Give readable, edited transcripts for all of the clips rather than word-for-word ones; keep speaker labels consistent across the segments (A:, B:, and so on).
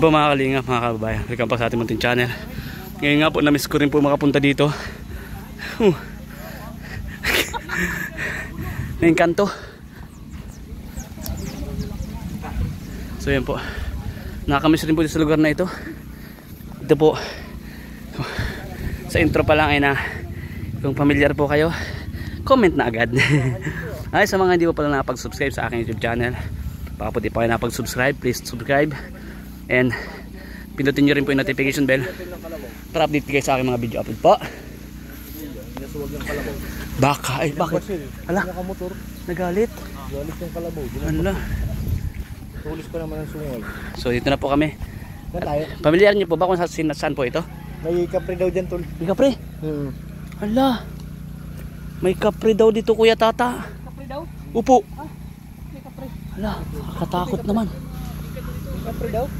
A: Yan po mga kalingap, mga kababayan, welcome pa sa ating munting channel. Ngayon nga po, namiss ko rin po makapunta dito. Naingkanto. So yan po, nakakamiss rin po sa lugar na ito. Ito po, sa intro pa lang ay na, kung familiar po kayo, comment na agad. Ay, sa mga hindi po pala nakapag-subscribe sa aking YouTube channel, baka po di pa kayo nakapag-subscribe, please subscribe. And pindutin nyo rin po yung notification bell para update kayo sa aking mga video upload po. Baka, ay bakit? Hala, nagalit.
B: Galit yung kalabaw.
A: Hala.
B: Tulis pa naman ang sungol.
A: So dito na po kami.
B: Saan tayo?
A: Pamilyar nyo po ba kung saan po ito?
B: May kapre daw dyan, tol.
A: May kapre? Hala, may kapre daw dito, Kuya Tata.
C: Kapre daw?
A: Upo.
C: May kapre.
A: Hala, nakakatakot naman.
B: May kapre daw?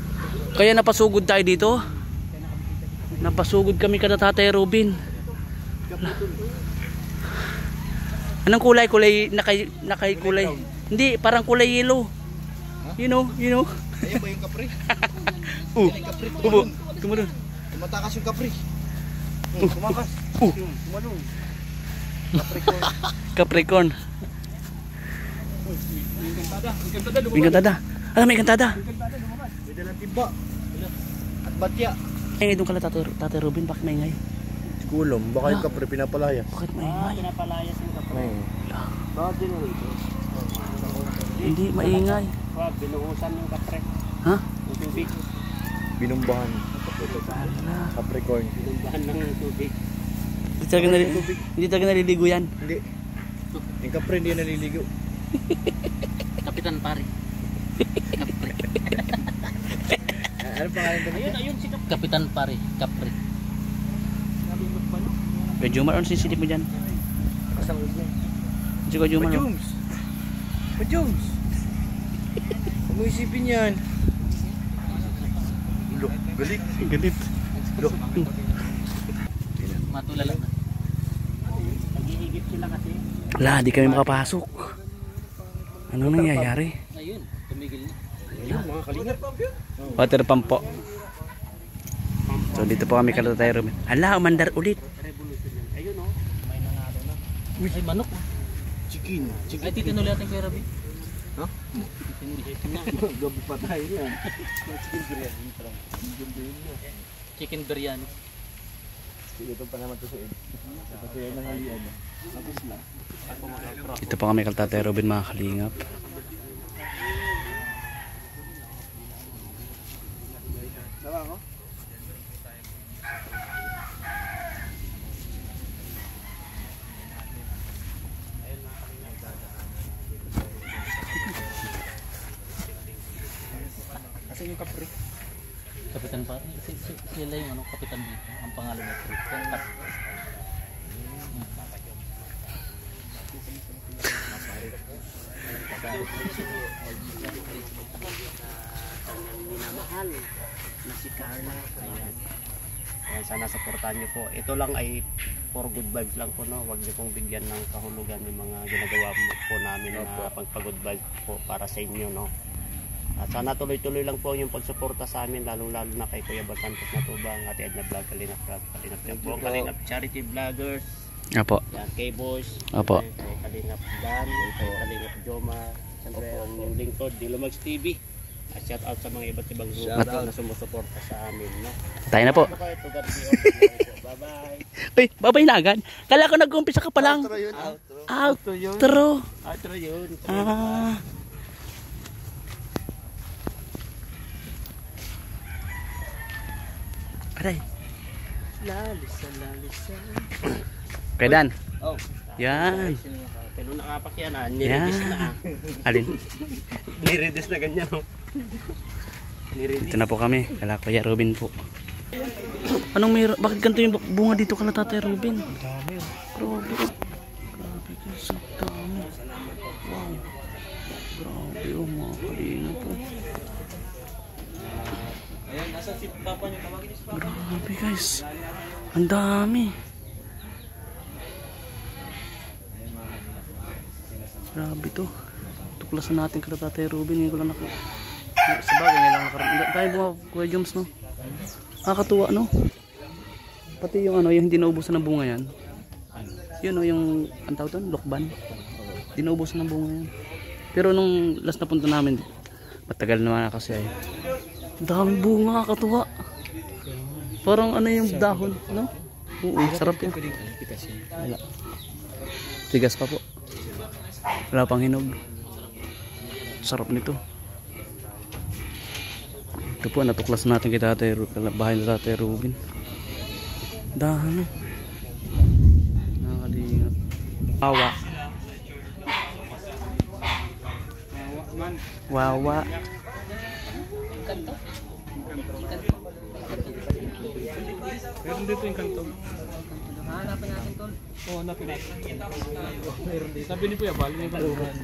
A: Kaya napasugod tayo dito. Napasugod kami kada Tatay Robin. Anong kulay? Kulay nakay kulay. Hindi, parang kulay yellow. You know.
B: Ayun ba yung kapre? Kapre.
A: Upo. Tumalon.
B: Tumatakas yung kapre. Kumakas. Tumalon. Capricorn.
A: Capricorn. May kantada. Alam, may kantada.
B: May dalang timba. At batya.
A: Ay, doon kala Tatay Robin, bakit maingay?
B: Kulom, baka yung kapre pinapalaya.
A: Bakit maingay?
C: Pinapalayas yung kapre. Bakit din mo ito?
A: Hindi, maingay.
C: Binuhusan yung kapre.
A: Ha?
C: Yung tubig.
B: Binumbahan.
A: Hala.
B: Capricorn.
C: Binumbahan ng tubig.
A: Hindi talaga naliligo yan.
B: Hindi. Yung kapre hindi naliligo.
C: Kapitan pare. Kapre.
B: Ano pangalan ko?
C: Ayun si Kapitan pare. Kapre.
A: Kuya Jumar, ano sisilip mo dyan?
B: Kasang ulo.
A: Si Kuya Jumar.
B: Pajums! Pajums! Huwag mo isipin yan. Look, galit.
A: Galit.
B: Look.
C: Matulala na. Naghihigit sila kasi.
A: Wala, di kami makapasok. Anong nangyayari?
C: Ayun, tumigil na.
B: Ayun, mga kalingap.
A: Water pump po. So dito po kami kala Tatay Robin. Hala, umandar ulit.
C: Revolution yan. Ayun o, may nanalo na. Ay, manok.
B: Chicken.
C: Ay, titinuli natin kay Rabi.
B: Ha?
C: Titinuli na.
B: Gabi pa tayo yan. Chicken biryani.
C: Chicken biryani.
B: Ito pa naman to sa ed. Kasi yan ang halian. Tapos na.
A: Dito po kami kala Tatay Robin, mga kalingap.
B: Tama ko? Kasi yung kapre.
C: Kapitan pare. Sila yung ano, kapitan dito. Ang pangalan na Kapre. Minamahal na si Carla.
D: Ayan, sana supportahan nyo po. Ito lang ay for good vibes lang po, no? Huwag nyo pong bigyan ng kahulugan yung mga ginagawa po namin na pagpa-good vibes po para sa inyo, no? At sana tuloy-tuloy lang po yung pagsuporta sa amin, lalong-lalo na kay Kuya Bal Santos Matubang, Ate Edna Vlog, Kalingap Vlog, Kalingap Jampo, Kalingap Charity Vloggers,
A: Apo.
D: yan, K-Boys,
A: Apo.
D: kay Kalingap Dan, kay Kalingap Joma, siyempre yung lingkod, Dilumags TV. At shout out sa mga iba't ibang grupo na sumusuporta sa amin, no?
A: Tayo na po.
D: Bye-bye.
A: Uy, babay na agad. Kala ko nag-umpisa ka pa lang.
B: Outro yun.
A: Outro.
D: Outro yun.
A: Ah. Aray.
D: Lalisa.
A: Kuya Dan.
D: Oh.
A: Yan.
D: Pero nakapakyan na, nireduce na.
A: Alin?
D: Nireduce na ganyan.
A: Dito na po kami. Kala Kuya Robin po. Anong mayroon? Bakit ganito yung bunga dito kala Tatay Robin? Grabe. Grabe guys. Ang dami. Wow. Grabe oh, mga kalina po. Grabe guys. Ang dami. Grabe to. Tuklasan natin kala Tatay Robin. Ngayon ko lang Sa bagay ngayon lang nakaroon. Tayo bunga Kuya Joms, no? Nakakatuwa, no? Pati yung ano, yung hindi naubusan ng bunga yan. Yun, no, yung ang tawag doon, lokban. Hindi naubusan ng bunga yan. Pero nung last na punta namin, matagal naman na kasi ay. Daming bunga, nakakatuwa. Parang ano yung dahon, no? Oo, sarap yan. Wala. Tigas pa po. Wala pang hinog. Sarap nito. Ito po, natuklas natin kay Tatay Ruben, bahay na Tatay Ruben. Dahon. Nakalingat. Wawa. Wawa.
B: Meron dito yung kanto.
C: Hanapin natin tol.
B: Oo, hanapin natin. Meron dito. Sabi ni Kuya Bal, may baluran.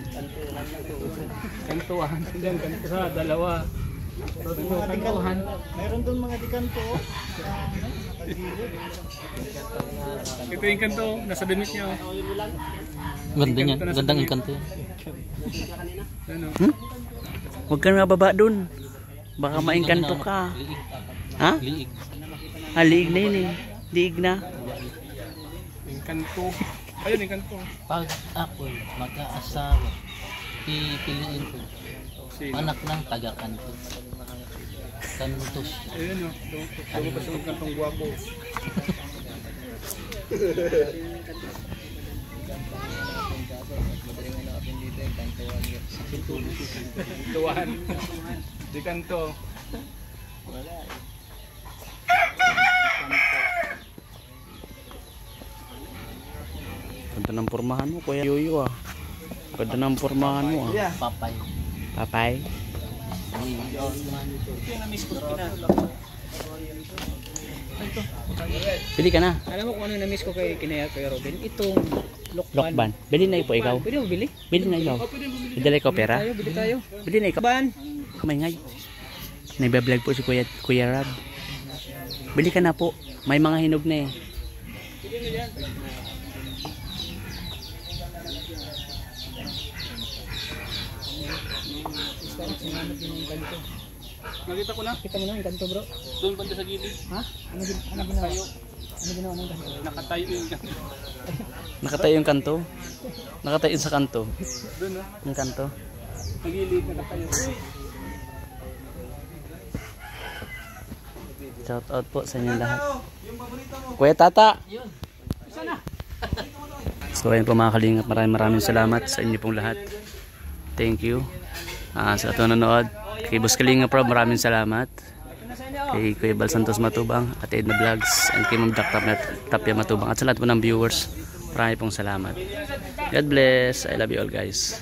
B: Kantuhan. Hindi, ang kanto sa dalawa. Kantuhan.
D: Meron doon mga dikanto.
B: Ito yung kanto, nasa damit niya.
C: Ganda niya, gandang engkanto yan.
B: Ano?
A: Huwag ka na mababa dun. Baka maingkanto ka.
C: Liig.
A: Ha?
C: Liig.
A: Liig na yun eh. Liig na.
B: Yung kanto. Ayun, yung kanto.
C: Pag ako'y mag-aasawa, pipiliin ko
B: Sino?
C: anak ng taga-kanto. Kantos.
B: Ayun o. Lumabas yung kantong guwapo. Kantuhan. Di kanto.
A: Ganda ng pormahan mo, Kuya Yoyo ah. Ganda ng pormahan mo ah.
C: Papay.
A: Papay. Bili ka na.
E: Alam mo kung ano na-miss ko kay Robin? Itong lokban.
A: Lokban. Bili na po ikaw.
E: Pwede mo bili?
A: Bili na ikaw. Bidala ikaw pera.
E: Bili tayo.
A: Bili na ikaw.
E: Ban.
A: Kamay ngay. Nagbablog po si Kuya Rab. Bili ka na po. May mga hinog na eh.
B: Nakita ko na.
E: Kita mo na ang ganito bro.
B: Doon banda sa gilid.
E: Ha? Ano ginawa? Ano ginawa ng ganito?
B: Nakatayo yung kanto.
A: Nakatayo yung kanto. Nakatayo sa kanto.
B: Doon na.
A: Yung kanto.
B: Sa gilid, nakatayo.
A: Shout out po sa inyong lahat. Kuya Tata. So ayun po mga kalingap, maraming salamat sa inyo pong lahat. Thank you. Sa ato nanood. Kay Boss Kalingap Rob, maraming salamat. Kay Kuya Bal Santos Matubang at Edna Vlogs and kay Ma'am Jack Tapia Matubang at sa lahat po ng viewers, maraming pong salamat. God bless. I love you all guys.